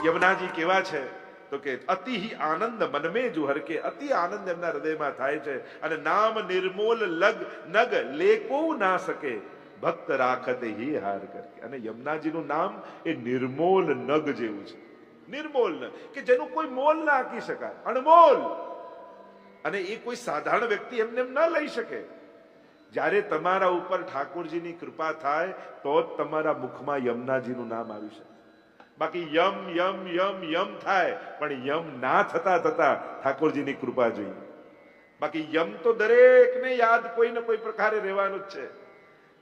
યમુનાજી કેવા છે તો કે અતિ આનંદ મનમે જુહર કે અતિ આનંદ એમના હૃદયમાં થાય છે અને નામ નિર્મોલ લગ નગ લેકો ના શકે ભક્ત રાખત હી હાર કરકે. અને યમુનાજીનું નામ એ નિર્મોલ નગ જેવું છે. નિર્મોલ નગ કે જેનું કોઈ મોલ ના આંકી શકાય, અણમોલ. અને એ કોઈ સાધારણ વ્યક્તિ એમને એમ ન લઈ શકે. જ્યારે તમારા ઉપર ઠાકોરજીની કૃપા થાય તો જ તમારા મુખમાં યમુનાજીનું નામ આવી શકે. બાકી યમ યમ યમ યમ થાય પણ યમ ના થતા થતા ઠાકોરજીની કૃપા જોઈએ. બાકી યમ તો દરેકને યાદ કોઈ ને કોઈ પ્રકારે રહેવાનું જ છે.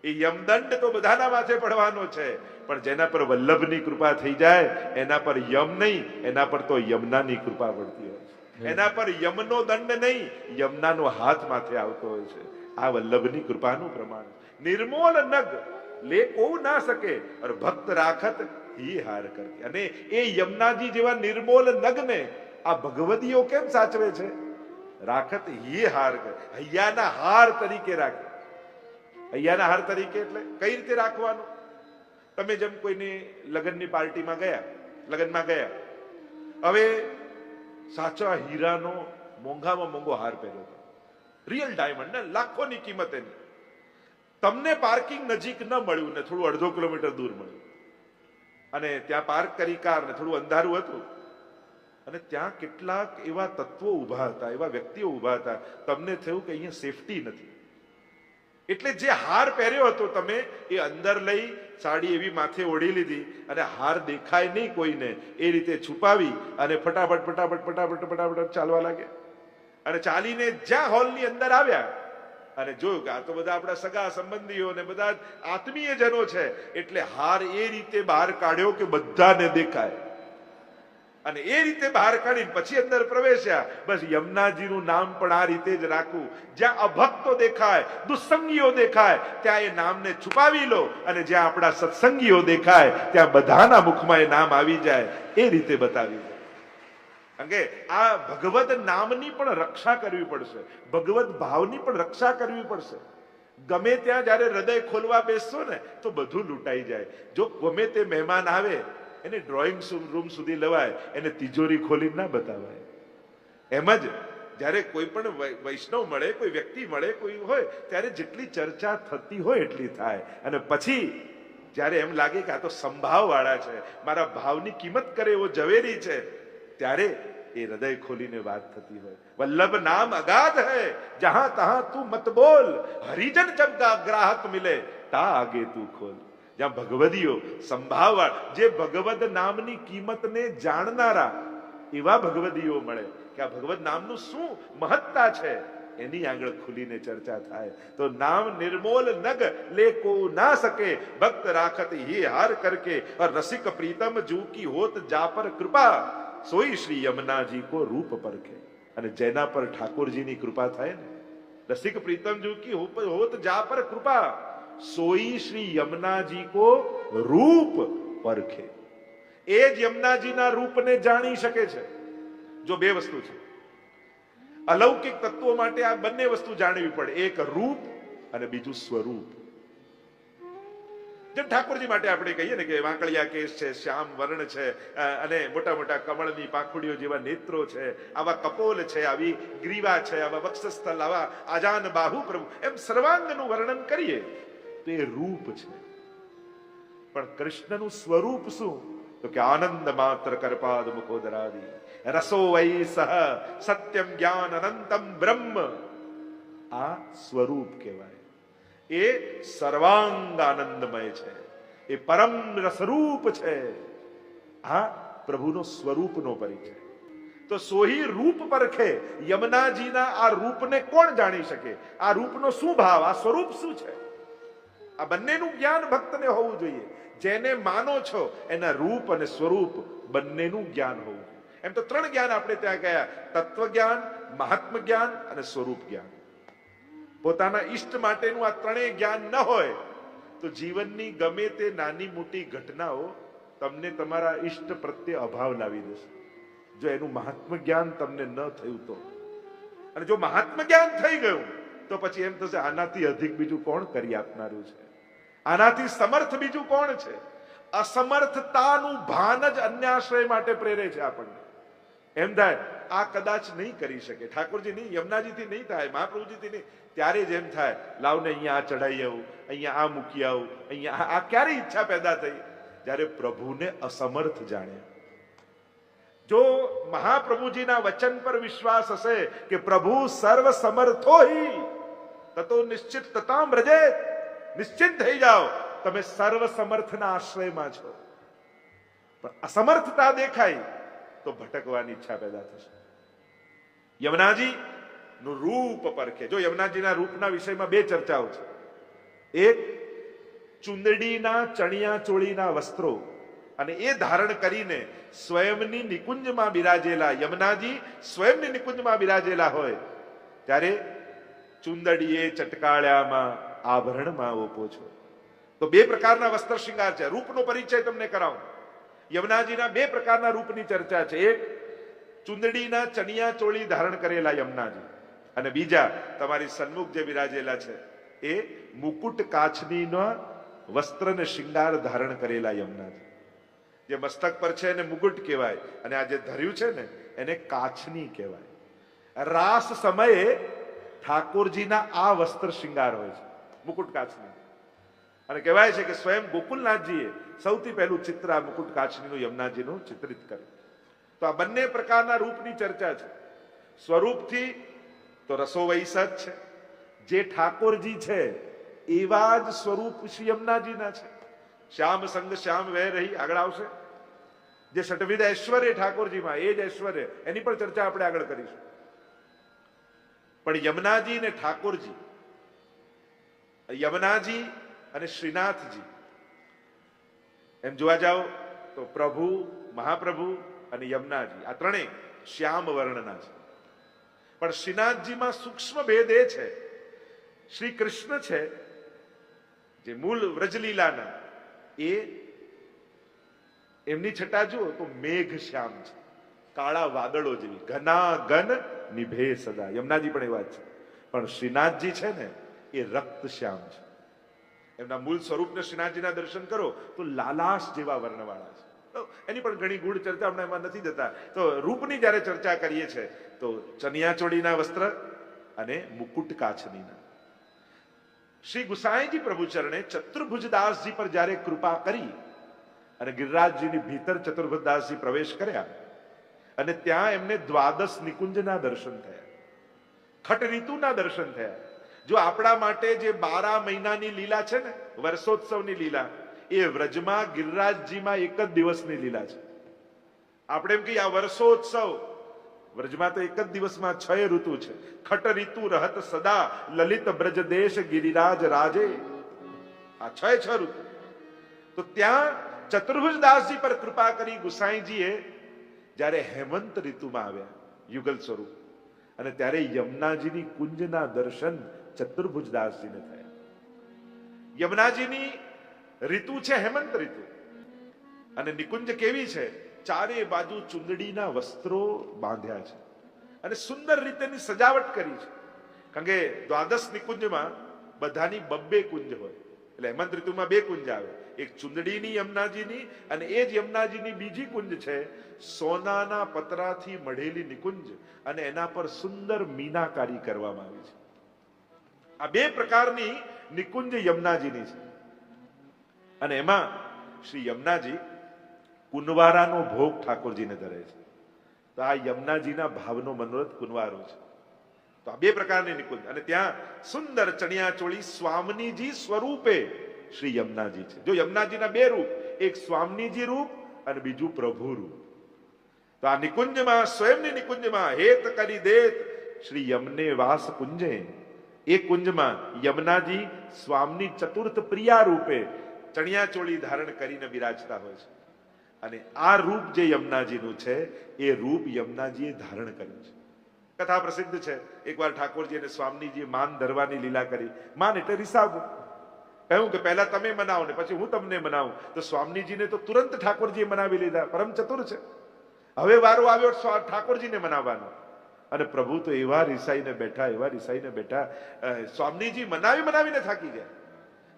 એ યમદંડ તો બધાના માથે પડવાનો છે, પણ જેના પર વલ્લભની કૃપા થઈ જાય એના પર યમ નહીં, એના પર તો યમુનાની કૃપા પડતી હોય છે. એના પર યમનો દંડ નહીં, યમુનાનો હાથ માથે આવતો હોય છે. આ વલ્લભની કૃપાનું પ્રમાણ. નિર્મોલ નગ લે કો ના શકે और ભક્ત રાખત હી હાર કરકે. અને એ યમુનાજી જેવા નિર્મોલ નગને આ ભગવદીઓ કેમ સાચવે છે? રાખત હી હાર કર, હૈયાના હાર તરીકે રાખે. હૈયાના હાર તરીકે એટલે કઈ રીતે રાખવાનું? તમે જેમ કોઈની લગ્નની પાર્ટીમાં ગયા, લગ્નમાં ગયા, હવે સાચા હીરાનો મોંઘામાં મોંઘો હાર પહેર્યો હતો, રિયલ ડાયમંડ ને લાખોની કિંમત એની. તમને પાર્કિંગ નજીક ન મળ્યું ને થોડું 1.5 કિલોમીટર દૂર મળ્યું, અને ત્યાં પાર્ક કરી કાર ને થોડું અંધારું હતું, અને ત્યાં કેટલાક એવા તત્વો ઉભા હતા, એવા વ્યક્તિઓ ઉભા હતા. તમને થયું કે અહીંયા સેફટી નથી, એટલે જે હાર પહેર્યો હતો તમે એ અંદર લઈ સાડી એવી માથે ઓઢી લીધી અને હાર દેખાય નહીં કોઈને એ રીતે છુપાવી અને ફટાફટ ફટાફટ ફટાફટ ફટાફટ ચાલવા લાગ્યા. અને ચાલીને જ્યાં હોલની અંદર આવ્યા અને જોયું કે આ તો બધા આપણા સગા સંબંધીઓ ને બધા આત્મીય જનો છે, એટલે હાર એ રીતે બહાર કાઢ્યો કે બધાને દેખાય, અને એ રીતે બહાર કાઢીને પછી અંદર પ્રવેશ્યા. બસ યમુનાજીનું નામ પણ આ રીતે જ રાખવું. જ્યાં અભક્તો દેખાય, દુસ્સંગીઓ દેખાય, ત્યાં એ નામને છુપાવી લો, અને જ્યાં આપણા સત્સંગીઓ દેખાય ત્યાં બધાના મુખમાં એ નામ આવી જાય, એ રીતે બતાવી દો. કારણ કે આ ભગવદ નામની પણ રક્ષા કરવી પડશે, ભગવદ ભાવની પણ રક્ષા કરવી પડશે. ગમે ત્યાં જયારે હૃદય ખોલવા બેસશો ને તો બધું લૂંટાઈ જાય. જો ગમે તે મહેમાન આવે એને ડ્રોઈંગ રૂમ સુધી લેવાય, એને તિજોરી ખોલી ના બતાવાય. એમ જ જયારે કોઈ પણ વૈષ્ણવ મળે, કોઈ વ્યક્તિ મળે, કોઈ હોય, ત્યારે જેટલી ચર્ચા થતી હોય એટલી થાય, અને પછી જયારે એમ લાગે કે આ તો સંભાવ વાળા છે, મારા ભાવની કિંમત કરે એવો ઝવેરી છે, ત્યારે એ હૃદય ખોલીને વાત થતી હોય. વલ્લભ નામ અગાધ હૈ, જહાં તહાં તું મત બોલ, હરિજન જબ ગ્રાહક મિલે તા આગે તું ખોલ. જ્યાં ભગવદીઓ સંભાવવાળ, જે ભગવદ નામની કિંમતને જાણનારા એવા ભગવદીઓ મળે કે આ ભગવદ નામનું શું મહત્તા છે, એની આગળ ખુલીને ચર્ચા થાય. તો નામ નિર્મોલ નગ લેકો ના શકે, ભક્ત રાખત હી હાર કરકે, और रसिक प्रीतम जू की होत जा पर कृपा, सोई श्री यमुनाजी को रूप परखे. અને જેના પર ઠાકોરજીની કૃપા થાય ને, રસિક પ્રીતમ જू की होत जा पर कृपा, સોઈ શ્રી યમુનાજી કો રૂપ પરખે. એ જ યમુનાજીના રૂપને જાણી શકે છે. જો બે વસ્તુ છે, અલૌકિક તત્વો માટે આ બંને વસ્તુ જાણવી પડે, એક રૂપ અને બીજું સ્વરૂપ. જેમ ઠાકોરજી માટે આપણે કહીએ ને કે વાંકળિયા કેશ છે, શ્યામ વર્ણ છે, અને મોટા મોટા કમળની પાંખુડીઓ જેવા નેત્રો છે, આવા કપોલ છે, આવી ગ્રીવા છે, આવા વક્ષસ્થળ, આવા આજાન બાહુ પ્રભુ, એમ સર્વાંગનું વર્ણન કરીએ તો એ રૂપ છે. પણ કૃષ્ણનું સ્વરૂપ શું? તો કે આનંદ માત્ર કરપાદ મુખોદરાદિ, રસો વૈ સહ સત્યમ જ્ઞાન અનંતમ બ્રહ્મ. આ સ્વરૂપ કહેવાય. એ સર્વાંગ આનંદમય છે, એ પરમ રસરૂપ છે. આ પ્રભુનો સ્વરૂપનો પરિચય. તો સોહી રૂપ પરખે. યમુનાજીના આ રૂપને કોણ જાણી શકે? આ રૂપનો શું ભાવ, આ સ્વરૂપ શું છે? આ બંનેનું જ્ઞાન ભક્તને હોવું જોઈએ. જેને માનો છો એના રૂપ અને સ્વરૂપ બંનેનું જ્ઞાન હોવું જોઈએ. એમ તો 3 જ્ઞાન આપણે ત્યાં ગયા: તત્વ જ્ઞાન, મહાત્મ જ્ઞાન અને સ્વરૂપ જ્ઞાન. પોતાના ઈષ્ટ માટેનું આ 3 જ્ઞાન ન હોય તો જીવનની ગમે તે નાની મોટી ઘટનાઓ તમને તમારા ઈષ્ટ પ્રત્યે અભાવ લાવી દેશે, જો એનું મહાત્મ જ્ઞાન તમને ન થયું તો. અને જો મહાત્મ જ્ઞાન થઈ ગયું તો પછી એમ થશે આનાથી અધિક બીજું કોણ કરી આપનારું છે, આનાથી સમર્થ બીજું કોણ છે. અસમર્થતાનું ભાન જ અન્યાશ્રય માટે પ્રેરે છે આપણને. એમ થાય આ કદાચ નહીં કરી શકે, ઠાકોરજી નહીં, યમુનાજીથી નહીં થાય, મહાપ્રભુજીથી નહીં. ત્યારે જ એમ થાય લાવને અહીંયા આ ચડાઈ આવું, અહીંયા આ મૂકી આવું, અહીંયા આ ક્યારે ઈચ્છા પેદા થઈ? જ્યારે પ્રભુને અસમર્થ જાણ્યા. જો મહાપ્રભુજીના વચન પર વિશ્વાસ હશે કે પ્રભુ સર્વ સમર્થો હિ તતો નિશ્ચિત તતામ વ્રજેત, નિશ્ચિત થઈ જાઓ તમે સર્વ સમર્થના આશ્રયમાં છો. પણ અસમર્થતા દેખાય તો ભટકવાની ઈચ્છા પેદા થશે. યમુનાજી નું રૂપ પરખે. જો યમુનાજીના રૂપના વિષયમાં બે ચર્ચાઓ છે. એક, ચુંદડીના ચણિયા ચોળીના વસ્ત્રો અને એ ધારણ કરીને સ્વયંની નિકુંજમાં બિરાજેલા યમુનાજી સ્વયંની નિકુંજમાં બિરાજેલા હોય ત્યારે ચુંદડીએ ચટકાળ્યામાં આભરણમાં ઓપો છો. તો બે પ્રકારના વસ્ત્ર શૃંગાર છે. રૂપનો પરિચય તમને કરાવું. યમુનાજીના બે પ્રકારના રૂપની ચર્ચા છે. એક, ચુંદડીના ચણિયા ચોળી ધારણ કરેલા યમુનાજી, અને બીજા તમારી સન્મુખ જે બિરાજેલા છે એ મુકુટ કાચનીના વસ્ત્ર ને શૃંગાર ધારણ કરેલા યમુનાજી. જે મસ્તક પર છે એને મુકુટ કહેવાય, અને આ જે ધર્યું છે ને એને કાચની કહેવાય. રાસ સમયે ઠાકોરજીના આ વસ્ત્ર શૃંગાર હોય છે, મુકુટ કાચની. અને કહેવાય છે કે સ્વયં ગોકુલનાથજીએ સૌથી પહેલું ચિત્ર આ મુકુટ કાચનીનું યમુનાજીનું ચિત્રિત કર્યું. તો આ બંને પ્રકારના રૂપની ચર્ચા છે. સ્વરૂપથી તો રસો વૈસ જ છે. જે ઠાકોરજી છે એવા જ સ્વરૂપ શ્રી યમુનાજીના છે. શ્યામ સંગ શ્યામ વહે રહી આગળ આવશે. જે ષટવિધ ઐશ્વર્ય ઠાકોરજીમાં એ જ ઐશ્વર્ય, એની પણ ચર્ચા આપણે આગળ કરીશું. પણ યમુનાજી ને ઠાકોરજી, યમુનાજી અને શ્રીનાથજી એમ જોવા જાઓ તો પ્રભુ, મહાપ્રભુ અને યમુનાજી આ ત્રણેય શ્યામ વર્ણના છે. પણ શ્રીનાથજીમાં સૂક્ષ્મ ભેદ એ છે, શ્રી કૃષ્ણ છે જે મૂળ વ્રજલીલાના, એ એમની છટા જુઓ તો મેઘ શ્યામ છે, કાળા વાદળો જેવી, ઘના ઘન નિભે સદા. યમુનાજી પણ એવા જ છે. પણ શ્રીનાથજી છે ને એ રક્ત શ્યામ છે. એમના મૂળ સ્વરૂપને શ્રીનાથજીના દર્શન કરો તો લાલાશ જેવા વર્ણવાળા છે. તો એની પણ ઘણી ગૂઢ ચર્ચા આપણે એમાં નથી જતા. તો રૂપની જયારે ચર્ચા કરીએ છીએ તો ચણિયાચોળીના વસ્ત્ર અને મુકુટ કાચનીના. શ્રી ગુસાઈજી પ્રભુ ચરણે ચતુર્ભુજદાસજી પર જયારે કૃપા કરી અને ગિરિરાજજીની ભીતર ચતુર્ભુજદાસજી પ્રવેશ કર્યા અને ત્યાં એમને દ્વાદશ નિકુંજના દર્શન થયા, ખટ ઋતુના દર્શન થયા. જો આપણા માટે જે 12 મહિનાની લીલા છે ને, વર્ષોત્સવની લીલા, એ વ્રજમાં ગિરિરાજજીમાં એક જ દિવસની લીલા છે. આપણે એમ કહીએ આ વર્ષોત્સવ, વ્રજમાં તો એક જ દિવસમાં 6 ઋતુ છે. ખટ ઋતુ રહત સદા લલિત બ્રજ દેશ ગિરિરાજ રાજે. આ 6 ઋતુ. તો ત્યાં ચતુર્ભુજદાસજી પર કૃપા કરી ગુસાઈજીએ જ્યારે હેમંત ઋતુમાં આવ્યા યુગલ સ્વરૂપ, અને ત્યારે યમુનાજીની કુંજના દર્શન ચતુર્ભુજદાસજીને થયા. યમુનાજીની ઋતુ છે હેમંત ઋતુ, અને નિકુંજ કેવી છે? ચારે બાજુ ચુંદડીના વસ્ત્રો બાંધ્યા છે અને સુંદર રીતેની સજાવટ કરી છે. કારણ કે દ્વાદશ નિકુંજમાં બધાની 2 કુંજ હોય, એટલે હેમંત ઋતુમાં 2 કુંજ આવે. એક ચુંદડીની યમુનાજીની, અને એ જ યમુનાજીની બીજી કુંજ છે સોનાના પતરાથી મઢેલી નિકુંજ, અને એના પર સુંદર મીનાકારી કરવામાં આવી છે. આ 2 પ્રકારની નિકુંજ યમુનાજીની છે. અને એમાં શ્રી યમુનાજી કુંવારાનો ભોગ ઠાકોરજીને ધરે છે. તો આ યમુનાજીના ભાવનો મનોરથ કુંવારો છે. તો આ 2 પ્રકારની નિકુંજ, અને ત્યાં સુંદર ચણિયાચોળી સ્વામિનીજી સ્વરૂપે શ્રી યમુનાજી છે. જો યમુનાજીના 2 રૂપ, એક સ્વામિનીજી રૂપ અને બીજું પ્રભુ રૂપ. તો આ નિકુંજમાં, સ્વયંની નિકુંજમાં હેત કરી દેત શ્રી યમને વાસ કુંજે, એ કુંજમાં યમુનાજી સ્વામી ચતુર્થ પ્રિયા રૂપે ચણિયાચોળી ધારણ કરીને બિરાજતા હોય છે. અને આ રૂપ જે યમુનાજીનું છે એ રૂપ યમુનાજીએ ધારણ કર્યું છે. કથા પ્રસિદ્ધ છે. એકવાર ઠાકોરજી અને સ્વામીજીએ માન ધરવાની લીલા કરી. માન એટલે રિસાબ. કહ્યું કે પહેલા તમે મનાવો ને પછી હું તમને મનાવું. તો સ્વામીજીને તો તુરંત ઠાકોરજીએ મનાવી લીધા. પરમ ચતુર છે. હવે વારો આવ્યો ઠાકોરજીને મનાવવાનો, અને પ્રભુ તો એવા રિસાઈને બેઠા, એવા રિસાઈને બેઠા. સ્વામીજી મનાવીને થાકી ગયા.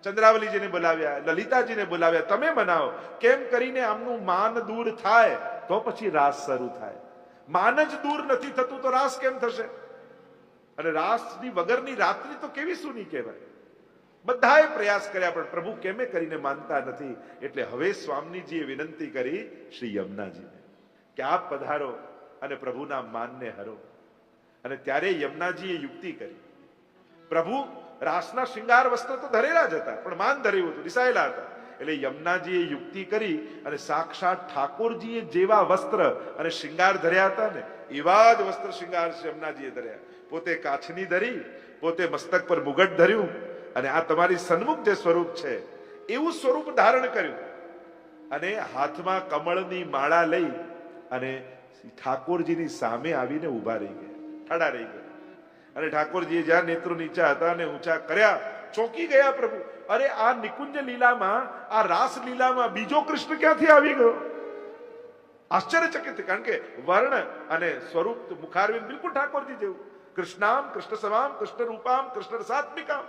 ચંદ્રાવલીજીને બોલાવ્યા, લલિતાજીને બોલાવ્યા, તમે મનાવો. કેમ કરીને આમનું માન દૂર થાય તો પછી રાસ શરૂ થાય. માન જ દૂર નથી થતું તો રાસ કેમ થશે? અને રાસની વગરની રાત્રિ તો કેવી સૂની કહેવાય. બધાએ પ્રયાસ કર્યા પણ પ્રભુ કેમે કરીને માનતા નથી. એટલે હવે સ્વામીજીએ વિનંતી કરી શ્રી યમુનાજીને કે આપ પધારો અને પ્રભુના માનને હરો. અને ત્યારે યમુનાજીએ યુક્તિ કરી. પ્રભુ રાસના શૃંગાર વસ્ત્ર તો ધરેલા જ હતા પણ માન ધર્યું હતું, રિસાયેલા હતા. એટલે યમુનાજીએ યુક્તિ કરી અને સાક્ષાત ઠાકોરજીએ જેવા વસ્ત્ર અને શૃંગાર ધર્યા હતા ને એવા જ વસ્ત્ર શૃંગાર યમુનાજીએ ધર્યા. પોતે કાછની ધરી, પોતે મસ્તક પર મુગટ ધર્યું અને આ તમારી સન્મુખ જે સ્વરૂપ છે એવું સ્વરૂપ ધારણ કર્યું. અને હાથમાં કમળની માળા લઈ અને ઠાકોરજીની સામે આવીને ઉભા રહી ગયા, ઠાડા રહી ગયા. અને ઠાકોરજીએ જ્યાં નેત્રો નીચા હતા અને ઊંચા કર્યા, ચોંકી ગયા પ્રભુ. અરે આ નિકુંજ લીલામાં, આ રાસ લીલામાં બીજો કૃષ્ણ ક્યાંથી આવી ગયો? આશ્ચર્યચકિત. કારણ કે વર્ણ અને સ્વરૂપ મુખારવિંદ બિલકુલ ઠાકોરજી જેવું. કૃષ્ણામ કૃષ્ણ સમામ કૃષ્ણ રૂપામ કૃષ્ણ સાત્મિકામ,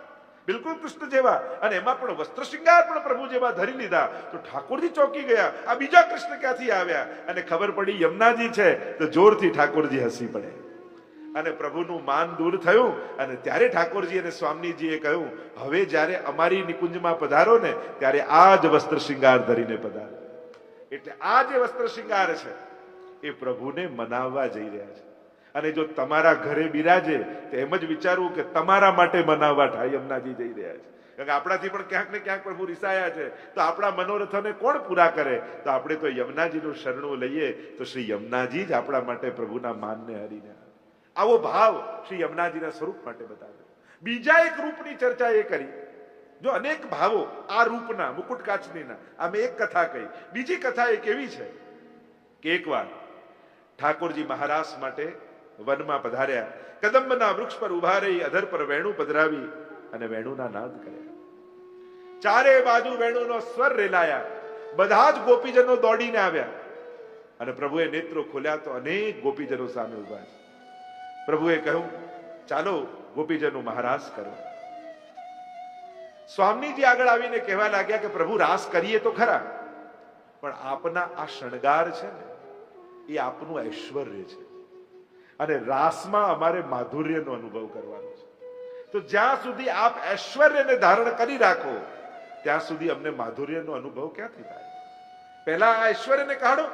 બિલકુલ કૃષ્ણ જેવા. અને એમાં પણ વસ્ત્ર શૃંગાર પણ પ્રભુ જેવા ધરી લીધા. તો ઠાકોરજી ચોંકી ગયા, આ બીજા કૃષ્ણ ક્યાંથી આવ્યા? અને ખબર પડી યમુનાજી છે તો જોરથી ઠાકોરજી હસી પડે અને પ્રભુનું માન દૂર થયું. અને ત્યારે ઠાકોરજી અને સ્વામીજીએ કહ્યું, હવે જ્યારે અમારી નિકુંજમાં પધારો ને ત્યારે આ જ વસ્ત્ર શૃંગાર ધરીને પધારો. એટલે આ જે વસ્ત્ર શૃંગાર છે એ પ્રભુને મનાવવા જઈ રહ્યા છે. અને જો તમારા ઘરે બિરાજે તો એમ જ વિચારવું કે તમારા માટે મનાવવા યમુનાજી જઈ રહ્યા છે. કારણ કે આપણાથી પણ ક્યાંક ને ક્યાંક પ્રભુ રિસાયા છે તો આપણા મનોરથોને કોણ પૂરા કરે? તો આપણે તો યમુનાજીનું શરણું લઈએ તો શ્રી યમુનાજી જ આપણા માટે પ્રભુના માનને હરીને. આવો ભાવ શ્રી યમુનાજીના સ્વરૂપ માટે બતાવ્યો. બીજા એક રૂપની ચર્ચા એ કરી. જો અનેક ભાવો આ રૂપના, મુકુટ કાચનીના, આમે એક કથા કહી. બીજી કથા એક એવી છે કે એકવાર ઠાકોરજી મહારાસ માટે વનમાં પધાર્યા. કદંબના વૃક્ષ પર ઉભા રહી અધર પર વેણુ પધરાવી અને વેણુના નાદ કર્યા. ચારે બાજુ વેણુનો સ્વર રેલાયા. બધા જ ગોપીજનો દોડીને આવ્યા અને પ્રભુએ નેત્રો ખોલ્યા તો અનેક ગોપીજનો સામે ઉભા છે. પ્રભુએ કહ્યું, ચાલો ગોપીજનો મહારાસ કરો. સ્વામીજી આગળ આવીને કહેવા લાગ્યા કે પ્રભુ રાસ કરીએ તો ખરા, પણ આપના આ શણગાર છે ને એ આપનું ઐશ્વર્ય છે અને રાસમાં અમારે માધુર્યનો અનુભવ કરવાનો છે. તો જ્યાં સુધી આપ ઐશ્વર્યને ધારણ કરી રાખો ત્યાં સુધી અમને માધુર્યનો અનુભવ ક્યાંથી થાય? પહેલા આ ઐશ્વર્યને કાઢો.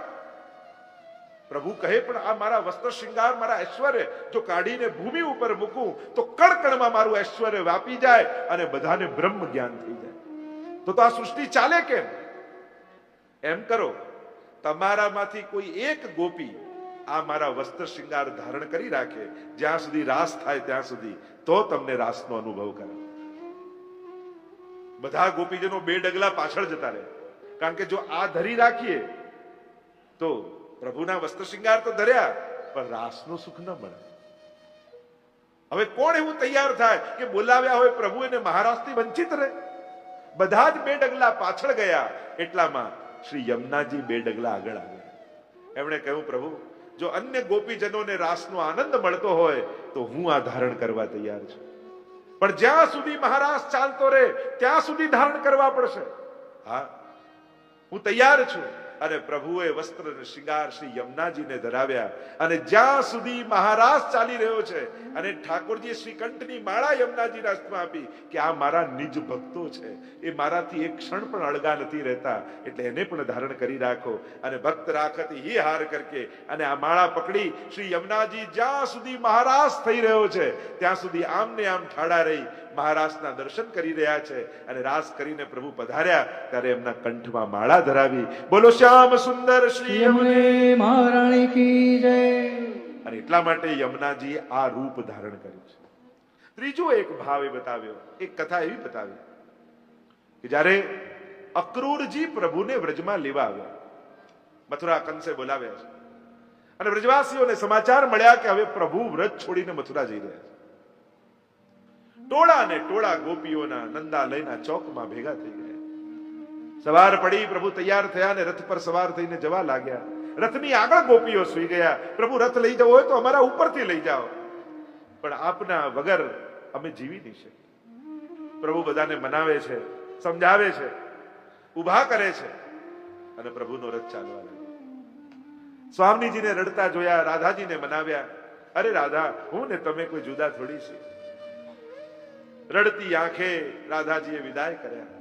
પ્રભુ કહે, પણ આ મારા વસ્ત્ર શૃંગાર, મારા ઐશ્વર્ય જો કાઢીને ભૂમિ ઉપર મૂકું તો કણકણમાં મારું ઐશ્વર્ય વ્યાપી જાય અને બધાને બ્રહ્મ જ્ઞાન થઈ જાય. તો આ સૃષ્ટિ ચાલે કેમ? એમ કરો, તમારામાંથી કોઈ એક ગોપી આ મારા વસ્ત્ર શૃંગાર ધારણ કરી રાખે જ્યાં સુધી રાસ થાય ત્યાં સુધી, તો તમને રાસનો અનુભવ કરે. બધા ગોપીજનો બે ડગલા પાછળ જતા રહે. કારણ કે જો આ ધરી રાખીએ તો પ્રભુના વસ્ત્ર શૃંગાર તો ધર્યા પણ રાસનું સુખ ન મળે. હવે કોણ એવું તૈયાર થાય કે બોલાવ્યા હોય પ્રભુ એને મહારાસથી વંચિત રહે? બધા જ બે ડગલા પાછળ ગયા. એટલામાં શ્રી યમુનાજી બે ડગલા આગળ આવ્યા. એમણે કહ્યું, પ્રભુ જો અન્ય ગોપીજનોને રાસનો આનંદ મળતો હોય તો હું આ ધારણ કરવા તૈયાર છું, પણ જ્યાં સુધી મહારાસ ચાલતો રહે ત્યાં સુધી ધારણ કરવા પડશે. હા, હું તૈયાર છું. અને પ્રભુએ વસ્ત્ર અને શૃંગાર શ્રી યમુનાજીને ધરાવ્યા. અને જ્યાં સુધી મહારાસ ચાલી રહ્યો છે અને ઠાકોરજીએ શ્રીકંઠની માળા યમુનાજીના હાથમાં આપી કે આ મારા નિજ ભક્તો છે, એ મારાથી એક ક્ષણ પણ અળગા નથી રહેતા, એટલે એને પણ ધારણ કરી રાખો. અને ભક્ત રાખત હી હાર કરકે અને આ માળા પકડી શ્રી યમુનાજી જ્યાં સુધી મહારાસ થઈ રહ્યો છે ત્યાં સુધી આમને આમ ઠાડા રહી મહારાસના દર્શન કરી રહ્યા છે. અને રાસ કરીને પ્રભુ પધાર્યા ત્યારે એમના કંઠમાં માળા ધરાવી. બોલો શ્યામ સુંદર શ્રી યમુને મહારાણી કી જય. અને એટલા માટે યમુનાજી આ રૂપ ધારણ કર્યું છે. ત્રીજો એક ભાવ એ બતાવ્યો, એક કથા એવી બતાવી કે જ્યારે અક્રૂરજી પ્રભુને વ્રજમાં લેવા આવ્યા, મથુરા કંસે બોલાવ્યા છે અને વ્રજવાસીઓને સમાચાર મળ્યા કે હવે પ્રભુ વ્રજ છોડીને મથુરા જઈ રહ્યા છે. ટોળા ને ટોળા ગોપીઓના નંદાલયના ચોકમાં ભેગા થઈ ગયા. સવાર પડી, પ્રભુ તૈયાર થયા અને રથ પર સવાર થઈને જવા લાગ્યા. રથની આગળ ગોપીઓ સુઈ ગયા. પ્રભુ રથ લઈ જવો હોય તો અમારા ઉપરથી લઈ જાઓ, પણ આપના વગર અમે જીવી નહીં શકીએ. પ્રભુ બધાને મનાવે છે સમજાવે છે, ઉભા કરે છે અને પ્રભુનો રથ ચાલવા લાગે. સ્વામીજીને રડતા જોયા, રાધાજીને મનાવ્યા. અરે રાધા, હું ને તમે કોઈ જુદા થોડી છે. રડતી આંખે રાધાજીએ વિદાય કર્યા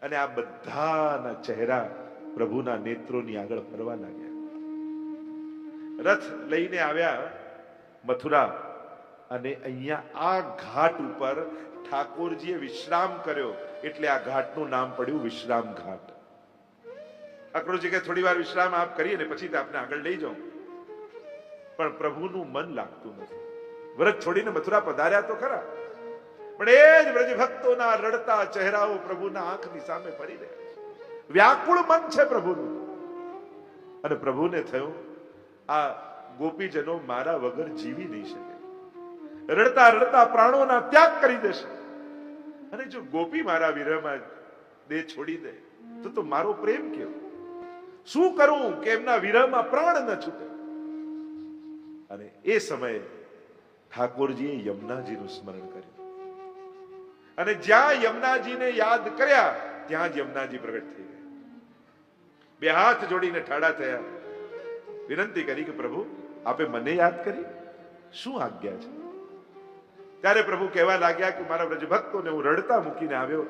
અને આ બધાના ચહેરા પ્રભુના નેત્રોની આગળ ફરવા લાગ્યા. રથ લઈને આવ્યા મથુરા અને અહીંયા આ ઘાટ ઉપર ઠાકોરજીએ વિશ્રામ કર્યો એટલે આ ઘાટનું નામ પડ્યું વિશ્રામ ઘાટ. ઠાકોરજી કે થોડી વાર વિશ્રામ આપ કરીએ ને પછી આપને આગળ લઈ જાઉં, પણ પ્રભુનું મન લાગતું નથી. વ્રત છોડીને મથુરા પધાર્યા તો ખરા, પણ એ જ વ્રજ ભક્તોના રડતા ચહેરાઓ પ્રભુના આંખની સામે ફરી રહ્યા છે. વ્યાકુળ મન છે પ્રભુનું. અને પ્રભુને થયું આ ગોપીજનો મારા વગર જીવી નહીં શકે, રડતા રડતા પ્રાણોના ત્યાગ કરી દેશે. અને જો ગોપી મારા વિરહમાં દેહ છોડી દે તો મારો પ્રેમ કેવો? શું કરું કે એમના વિરહમાં પ્રાણ ન છૂટે? અને એ સમયે ઠાકોરજીએ યમુનાજીનું સ્મરણ કર્યું અને જ્યાં યમુનાજીને યાદ કર્યા ત્યાં જ યમુનાજી પ્રગટ થઈ ગયા. બે હાથ જોડીને ઠાડા થયા, વિનંતી કરી કે પ્રભુ આપે મને યાદ કરી, શું આજ્ઞા છે? ત્યારે પ્રભુ કહેવા લાગ્યા કે મારા વ્રજભક્તોને હું રડતા મૂકીને આવ્યો,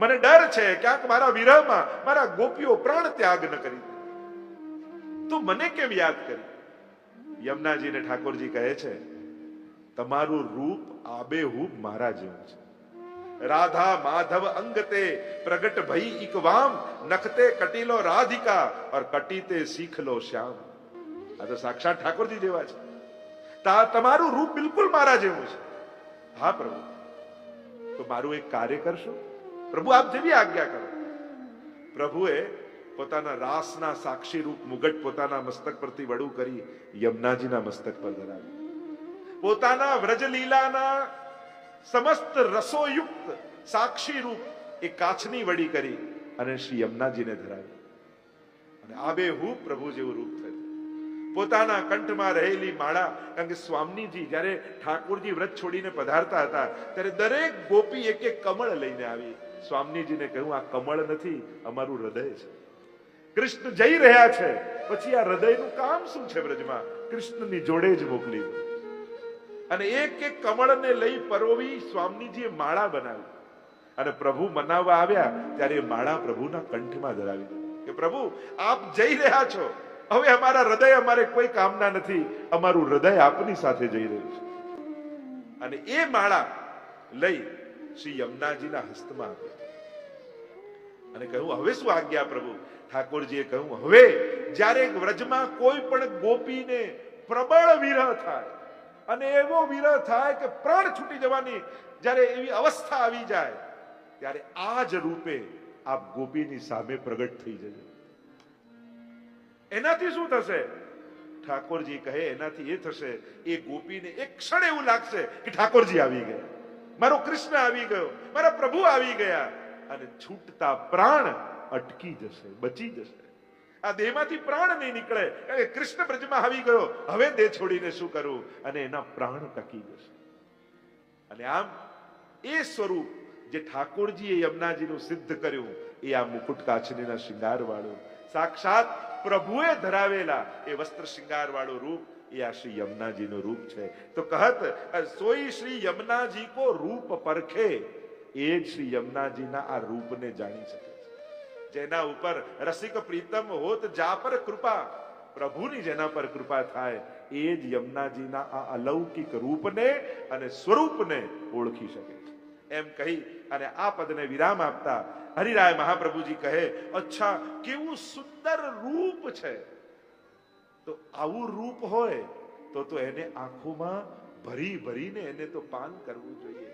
મને ડર છે ક્યાંક મારા વિરહમાં મારા ગોપીઓ પ્રાણ ત્યાગ ન કરી દે, તો મને કેમ યાદ કરી? યમુનાજીને ઠાકોરજી કહે છે તમારું રૂપ આબેહૂબ મારા જેવું છે. રાધા માધવ અંગતે પ્રગટ ભઈ ઇકવામ, નખતે કટીલો રાધિકા और કટીતે શીખલો શ્યામ. આ તો સાક્ષાત ઠાકોરજી જેવા છે. તમારું રૂપ બિલકુલ મારા જેવું છે. હા પ્રભુ, તો મારું એક કાર્ય કરશો? પ્રભુ આપ જેવી આજ્ઞા કરો. પ્રભુએ પોતાના રાસના સાક્ષી રૂપ મુગટ પોતાના મસ્તક પરથી વડું કરી યમુનાજીના મસ્તક પર ધરાવ્યું. પોતાના વ્રજલીલાના સમસ્ત રસોયુક્ત સાક્ષી રૂપ એ કાચની વડી કરી અને શ્રી યમુનાજીને ધરાવી. અને આબેહૂબ પ્રભુ જેવું રૂપ થયું. પોતાના કંઠમાં રહેલી માળા, કારણ કે સ્વામીજી જ્યારે ઠાકોરજી વ્રત છોડીને પધારતા હતા ત્યારે દરેક ગોપી એક એક કમળ લઈને આવી. સ્વામીજીને કહ્યું આ કમળ નથી, અમારું હૃદય છે. કૃષ્ણ જઈ રહ્યા છે, પછી આ હૃદયનું કામ શું છે બ્રજમાં? કૃષ્ણની જોડે જ મોકલી. અને એક એક કમળને લઈ પરોવી સ્વામીજીએ માળા બનાવી અને પ્રભુ મનાવવા આવ્યા ત્યારે એ માળા પ્રભુના કંઠમાં ધરાવી કે પ્રભુ આપ જઈ રહ્યા છો, હવે અમારા હૃદય અમારે કોઈ કામના નથી, અમારું હૃદય આપની સાથે જઈ રહ્યું છે. અને એ માળા લઈ શ્રી યમુનાજીના હસ્તમાં આપી અને કહ્યું હવે શું આજ્ઞા પ્રભુ? ઠાકોરજીએ કહ્યું હવે જ્યારે વ્રજમાં કોઈ પણ ગોપીને પ્રબળ વિરહ થાય અને એવો વિરહ થાય કે પ્રાણ છૂટી જવાની જ્યારે એવી અવસ્થા આવી જાય ત્યારે આ જ રૂપે આપ ગોપીની સામે પ્રગટ થઈ જજો. એનાથી શું થશે? ઠાકોરજી કહે એનાથી એ થશે એ ગોપીને એક ક્ષણ એવું લાગશે કે ઠાકોરજી આવી ગયા, મારો કૃષ્ણ આવી ગયો, મારા પ્રભુ આવી ગયા, અને છૂટતા પ્રાણ અટકી જશે, બચી જશે. આ દેહમાંથી પ્રાણ નહીં નીકળે, કારણ કે કૃષ્ણ બ્રજમાં આવી ગયો, હવે દેહ છોડીને શું કરવું? અને એના પ્રાણ ટકી જશે. અને આમ એ સ્વરૂપ જે ઠાકોરજીએ યમુનાજીનું સિદ્ધ કર્યું એ આ મુકુટ કાછડીના શિંગાર વાળું સાક્ષાત પ્રભુએ ધરાવેલા એ વસ્ત્ર શિંગાર વાળું રૂપ એ આ શ્રી યમુનાજીનું રૂપ છે. તો કહત સોઈ શ્રી યમુનાજી કો રૂપ પરખે, એ જ શ્રી યમુનાજીના આ રૂપને જાણી શકે છે. જેના ઉપર રસિક પ્રીતમ હોત જા પર કૃપા, પ્રભુની જેના પર કૃપા થાય એ જ યમુનાજીના આ અલૌકિક રૂપને અને સ્વરૂપને ઓળખી શકે છે. એમ કહી અને આ પદને વિરામ આપતા હરિરાય મહાપ્રભુજી કહે અચ્છા કેવું સુંદર રૂપ છે. તો આવું રૂપ હોય તો એને આંખોમાં ભરી ભરીને એને તો પાન કરવું જોઈએ.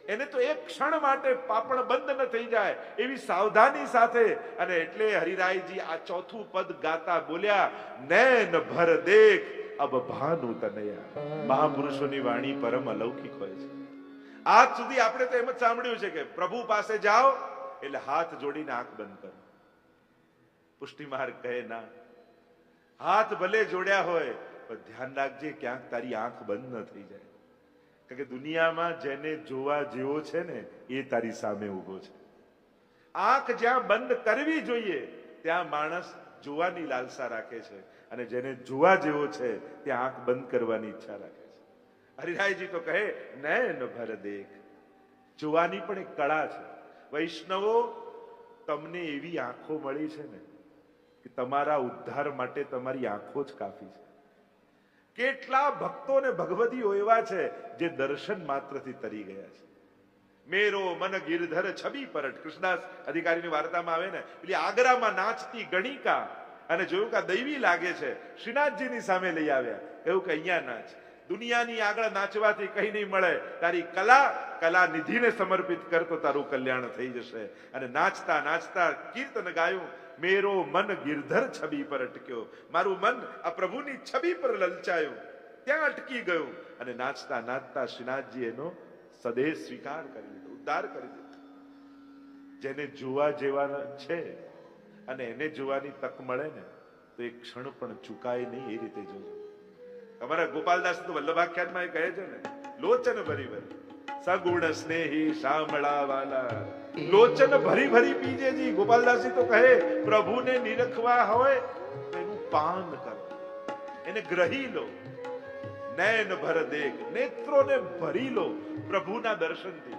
એને તો એક ક્ષણ માટે પાપણ બંધ ન થઈ જાય એવી સાવધાની સાથે. અને એટલે હરિરાયજી આ ચોથું પદ ગાતા બોલ્યા નૈન ભર દેખ અબ ભાનુ તનયા. મહાપુરુષોની વાણી પરમ અલૌકિક હોય છે. આજ સુધી આપણે તો એમ જ સાંભળ્યું છે કે પ્રભુ પાસે જાઓ એટલે હાથ જોડીને આંખ બંધ કરો. પુષ્ટિ માર્ગ કહે ના, હાથ ભલે જોડ્યા હોય પણ ધ્યાન રાખજે ક્યાંક તારી આંખ બંધ ન થઈ જાય. કારણ કે દુનિયામાં જેને જોવા જેવો છે ને એ તારી સામે ઉભો છે. આંખ જ્યાં બંધ કરવી જોઈએ ત્યાં માણસ જોવાની લાલસા રાખે છે, અને જેને જોવા જેવો છે ત્યાં આંખ બંધ કરવાની ઈચ્છા રાખે છે. હરિરાયજી તો કહે નયન ભર દેખ. જોવાની પણ એક કળા છે. વૈષ્ણવો, તમને એવી આંખો મળી છે ને કે તમારા ઉદ્ધાર માટે તમારી આંખો જ કાફી છે. કેટલા ભક્તો ને ભગવદીઓ એવા છે જે દર્શન માત્રથી તરી ગયા છે. મેરો મન ગિરધર છબી પરટ, કૃષ્ણદાસ અધિકારીની વાર્તામાં આવે ને, પેલી આગ્રામાં નાચતી ગણિકા, અને જોયું કે દૈવી લાગે છે, શ્રીનાથજીની સામે લઈ આવ્યા, કહ્યું કે અહીંયા નાચ. દુનિયાની આગળ નાચવાથી કઈ નહીં મળે, તારી કલા નિધિને સમર્પિત કર તો તારું કલ્યાણ થઈ જશે. અને નાચતા નાચતા કીર્તન ગાયું, મેરો મન ગિરધર છબી પર અટક્યો, મારું મન આ પ્રભુની છબી પર લલચાયું, ત્યાં અટકી ગયું. અને નાચતા નાચતા શ્રીનાથજી એનો સદેહ સ્વીકાર કરી લીધો, ઉદ્ધાર કરી દીધો. જેને જોવા જેવા છે અને એને જોવાની તક મળે ને તો એક ક્ષણ પણ ચૂકાય નહીં, એ રીતે જોજો. અમારા ગોપાલદાસ તો વલ્લભાખ્યાનમાં એ કહે છે ને, લોચન ભરી ભરી સગુણ સ્નેહી શામળા વાલા, લોચન ભરી ભરી પીજેજી. ગોપાલદાસજી તો કહે પ્રભુને નિરખવા હોય તો એનું પાન કરો, એને ગ્રહી લો. નયન ભર દેખ, નેત્રોને ભરી લો પ્રભુના દર્શનથી.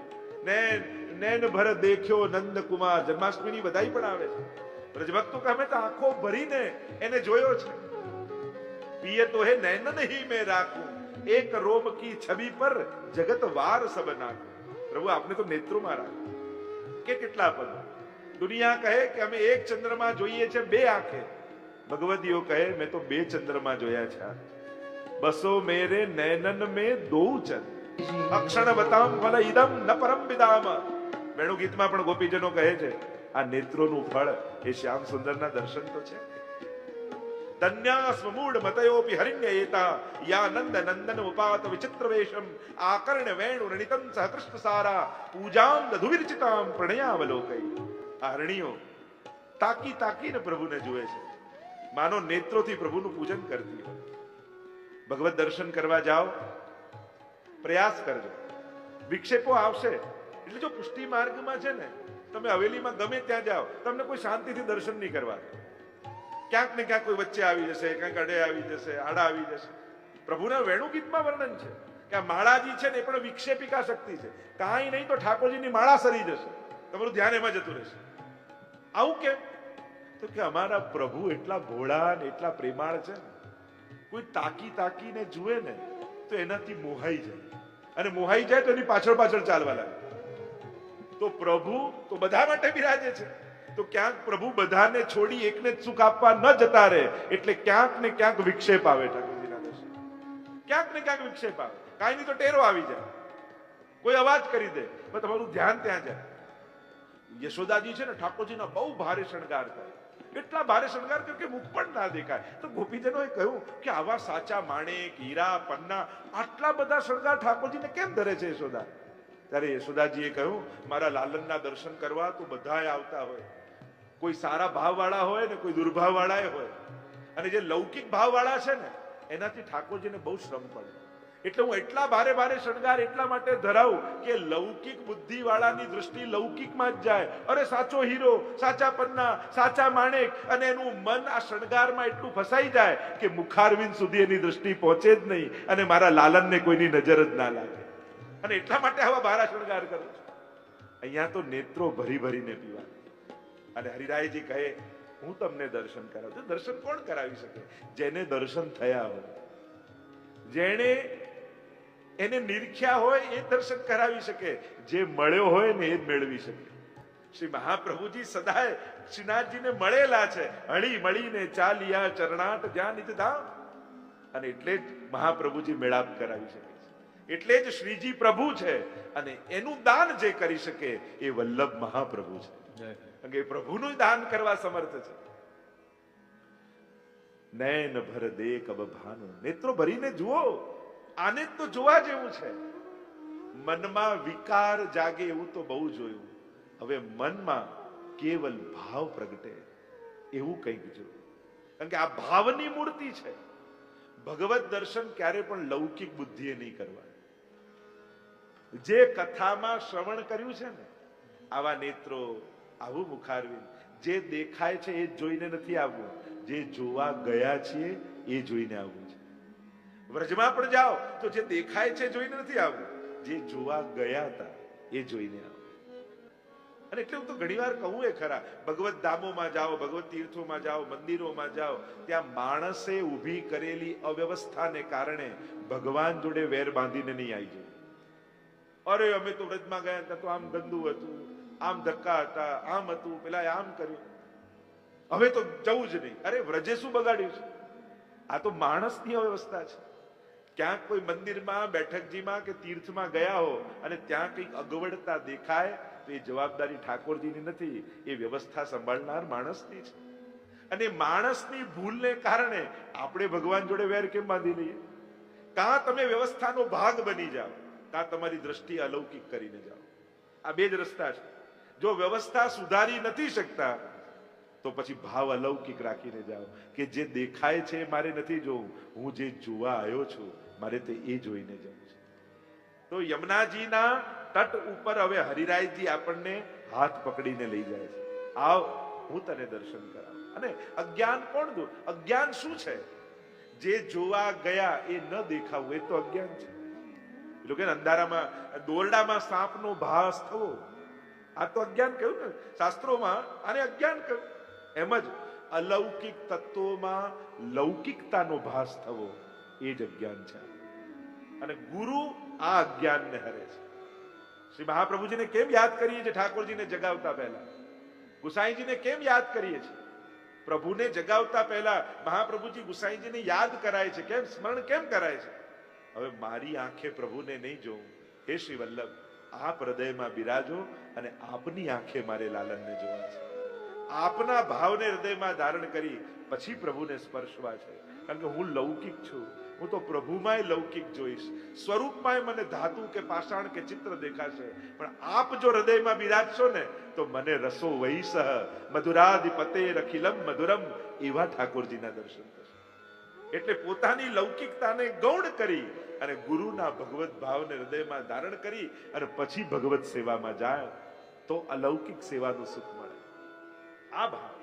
નયન ભર દેખ્યો નંદ કુમાર. જન્માષ્ટમીની વધાઈ પણ આવે છે. બ્રજભક્તો કહે અમે તો આંખો ભરીને એને જોયો છે. पिए तो है नैनन ही में राखूं, एक रोम की छवि पर जगत વાર સબ નાખું. પ્રભુ આપને તો નેત્રોમાં રાખો. કેટલા પદ. દુનિયા કહે કે અમે એક ચંદ્રમાં જોઈએ છે બે આંખે, ભગવદીઓ કહે મેં તો બે ચંદ્રમાં જોયા છે. બસો મેરે નૈનન में दो चंद्र, અક્ષણ બતામ ફલ ઇદમ ન પરમ વિદામ. વેણુ ગીતમાં પણ ગોપીજનો કહે છે આ નેત્રોનું ફળ એ શ્યામ સુંદરના દર્શન તો છે. ધન્યાસ્મ મૂળ મતયોપી હરિણ્ય એતા, યાનંદ નંદન ઉપાત વિચિત્ર વેશમ, આકર્ણ વેણુ રણિતમ સહ કૃષ્ણ સારા, પૂજામ દધુવિરચિતામ પ્રણયાવલોકઈ. આ હરણીઓ તાકી તાકીને પ્રભુને જુએ છે, માનો નેત્રોથી પ્રભુનું પૂજન કરતી હોય. ભગવત દર્શન કરવા જાઓ, પ્રયાસ કરજો. વિક્ષેપો આવશે એટલે જો પુષ્ટિ માર્ગમાં છે ને, તમે હવેલીમાં ગમે ત્યાં જાઓ, તમને કોઈ શાંતિથી દર્શન નહીં કરવા. ક્યાંક ને ક્યાંક કોઈ વચ્ચે આવી જશે, ક્યાંક અડે આવી જશે, આડા આવી જશે. પ્રભુના વેણુ ગીતમાં વર્ણન છે કે આ માળાજી છે ને એ પણ વિક્ષેપિકા શક્તિ છે. કાંઈ નહીં તો ઠાકોરજીની માળા સરી જશે, તમારું ધ્યાન એમાં જતું રહેશે. આવું કેમ? તો કે અમારા પ્રભુ એટલા ભોળા ને એટલા પ્રેમાળ છે ને, કોઈ તાકી તાકીને જુએ ને તો એનાથી મોહાઈ જાય, અને મોહાઈ જાય તો એની પાછળ પાછળ ચાલવા લાગે. તો પ્રભુ તો બધા માટે બિરાજે છે, તો ક્યાંક પ્રભુ બધાને છોડી એકને જ સુખ આપવા ન જતા રહે, એટલે ક્યાંક ને ક્યાંક વિક્ષેપ આવે. ઠાકોરજીના દર્શન ક્યાંક ને ક્યાંક વિક્ષેપ આવે. કાંઈ નહીં તો ટેરો આવી જાય, કોઈ અવાજ કરી દે, તમારું ધ્યાન ત્યાં જાય. યશોદાજી છે ને, ઠાકોરજીના બહુ ભારે શણગાર થાય, એટલા ભારે શણગાર કે મુખ પણ ના દેખાય. તો ગોપીજનોએ કહ્યું કે આવા સાચા માણેક, હીરા, પન્ના, આટલા બધા શણગાર ઠાકોરજીને કેમ ધરે છે યશોદા? ત્યારે યશોદાજીએ કહ્યું મારા લાલનના દર્શન કરવા તો બધાએ આવતા હોય, કોઈ સારા ભાવવાળા હોય ને કોઈ દુર્ભાવવાળા હોય, અને જે લૌકિક ભાવવાળા છે ને એનાથી ઠાકોરજીને બહુ શ્રમ પડે. એટલે હું એટલા ભારે ભારે શણગાર એટલા માટે ધરાવું કે લૌકિક બુદ્ધિ વાળાની દૃષ્ટિ લૌકિકમાં જ જાય. અરે સાચો હીરો, સાચા પન્ના, સાચા માણેક, અને એનું મન આ શણગારમાં એટલું ફસાઈ જાય કે મુખારવિંદ સુધી એની દૃષ્ટિ પહોંચે જ નહીં, અને મારા લાલનને કોઈની નજર જ ના લાગે. અને એટલા માટે આવા ભારા શણગાર કરું છું. અહીંયા તો નેત્રો ભરી ભરીને પીવા. અને હરિરાયજી કહે હું તમને દર્શન કરાવું છું. દર્શન કોણ કરાવી શકે? જેને દર્શન થયા હોય, જેણે એને નિરખ્યા હોય એ દર્શન કરાવી શકે, જે મળ્યો હોય ને એ જ મેળવી શકે. શ્રી મહાપ્રભુજી સદાય શ્રીનાથજીને મળેલા છે, હળી મળીને ચાલ્યા ચરણાટ જ્યાં નિજ ધામ. અને એટલે જ મહાપ્રભુજી મેળાપ કરાવી શકે છે, એટલે જ શ્રીજી પ્રભુ છે, અને એનું દાન જે કરી શકે એ વલ્લભ મહાપ્રભુ છે. કારણ કે પ્રભુનું દાન કરવા સમર્થ છે. નયન ભર દેખ અબ ભાનુ, નેત્રો ભરીને જુઓ, આને તો જોવા જેવું છે. મનમાં વિકાર જાગે એવું તો બહુ જોયું, હવે મનમાં કેવલ ભાવ પ્રગટે એવું કંઈક જોયું. કારણ કે આ ભાવની મૂર્તિ છે. ભગવત દર્શન ક્યારે પણ લૌકિક બુદ્ધિએ નહીં કરવા. જે કથામાં શ્રવણ કર્યું છે ને, આવા નેત્રો, આવું મુખારવિંદ. જે દેખાય છે એ જોઈને નથી આવવું, જે જોવા ગયા છીએ એ જોઈને આવવું છે. વ્રજમાં પણ જાઓ તો જે દેખાય છે જોઈને નથી આવવું, જે જોવા ગયા હતા એ જોઈને આવવું. અને એટલે હું તો ઘણીવાર કહું એ ખરા, ભગવત ધામોમાં જાઓ, ભગવત તીર્થોમાં જાઓ, મંદિરોમાં જાઓ, ત્યાં માણસે ઊભી કરેલી અવ્યવસ્થાને કારણે ભગવાન જોડે વેર બાંધીને નહીં આવી જાય. અરે અમે તો વ્રજમાં ગયા હતા તો આમ ગંદુ હતું, આમ ધક્કા હતા, આમ હતું, પેલા આમ કર્યું, હવે તો જવું જ નહીં. અરે વ્રજે શું બગાડ્યું છે? આ તો માણસની અવ્યવસ્થા છે. ક્યાંક કોઈ મંદિરમાં, બેઠકજીમાં કે તીર્થમાં ગયા હો અને ત્યાં કંઈક અગવડતા દેખાય તો એ જવાબદારી ઠાકોરજીની નથી, એ વ્યવસ્થા સંભાળનાર માણસની છે. અને માણસની ભૂલને કારણે આપણે ભગવાન જોડે વેર કેમ બાંધી લઈએ? કાં તમે વ્યવસ્થાનો ભાગ બની જાઓ, કાં તમારી દ્રષ્ટિ અલૌકિક કરીને જાઓ. આ બે જ રસ્તા છે. જો વ્યવસ્થા સુધારી નથી શકતા તો પછી ભાવ અલૌકિક રાખીને જાઓ કે જે દેખાય છે મારે નથી જોવું, હું જે જોવા આવ્યો છું મારે તે એ જોઈને જવું છે. તો યમુનાજીના તટ ઉપર હવે હરિરાયજી આપણને હાથ પકડીને લઈ જાય છે. આવ, હું તને દર્શન કરાવું. અને અજ્ઞાન કોણ દૂર? અજ્ઞાન શું છે? જે જોવા ગયા એ ન દેખાવું એ તો અજ્ઞાન છે. એટલે કે અંધારામાં દોરડામાં સાપનો ભાસ થવો, આ તો અજ્ઞાન કહ્યું ને શાસ્ત્રોમાં, આને અજ્ઞાન કહ્યું. એમ જ અલૌકિક તત્વોમાં લૌકિકતાનો ભાસ થવો એ જ અજ્ઞાન છે. અને ગુરુ આ અજ્ઞાનને હરે છે. શ્રી મહાપ્રભુજીને કેમ યાદ કરીએ છીએ? ઠાકોરજીને જગાવતા પહેલા ગુસાઈજીને કેમ યાદ કરીએ છીએ? પ્રભુને જગાવતા પહેલા મહાપ્રભુજી ગુસાઈજીને યાદ કરાય છે. કેમ સ્મરણ કેમ કરાય છે? હવે મારી આંખે પ્રભુને નહીં જોઉં, હે શ્રી વલ્લભ આપ હૃદયમાં બિરાજો અને આપની આંખે મારે લાલનને જોવા છે. આપના ભાવને હૃદયમાં ધારણ કરી પછી પ્રભુને સ્પર્શવા છે. કારણ કે હું લૌકિક છું, હું તો પ્રભુમાંય લૌકિક જોઈશ. સ્વરૂપમાંય મને ધાતુ કે પાષાણ કે ચિત્ર દેખાશે, પણ આપ જો હૃદયમાં બિરાજશો ને તો મને રસો વૈસહ મધુરાધિપતે રખિલમ મધુરમ, એવા ઠાકોરજીના દર્શન થશે. એટલે પોતાની લૌકિકતાને ગૌણ કરી અને ગુરુના ભગવત ભાવને હૃદયમાં ધારણ કરી અને પછી ભગવત સેવામાં જાય તો અલૌકિક સેવાનું સુખ મળે. આ ભાવ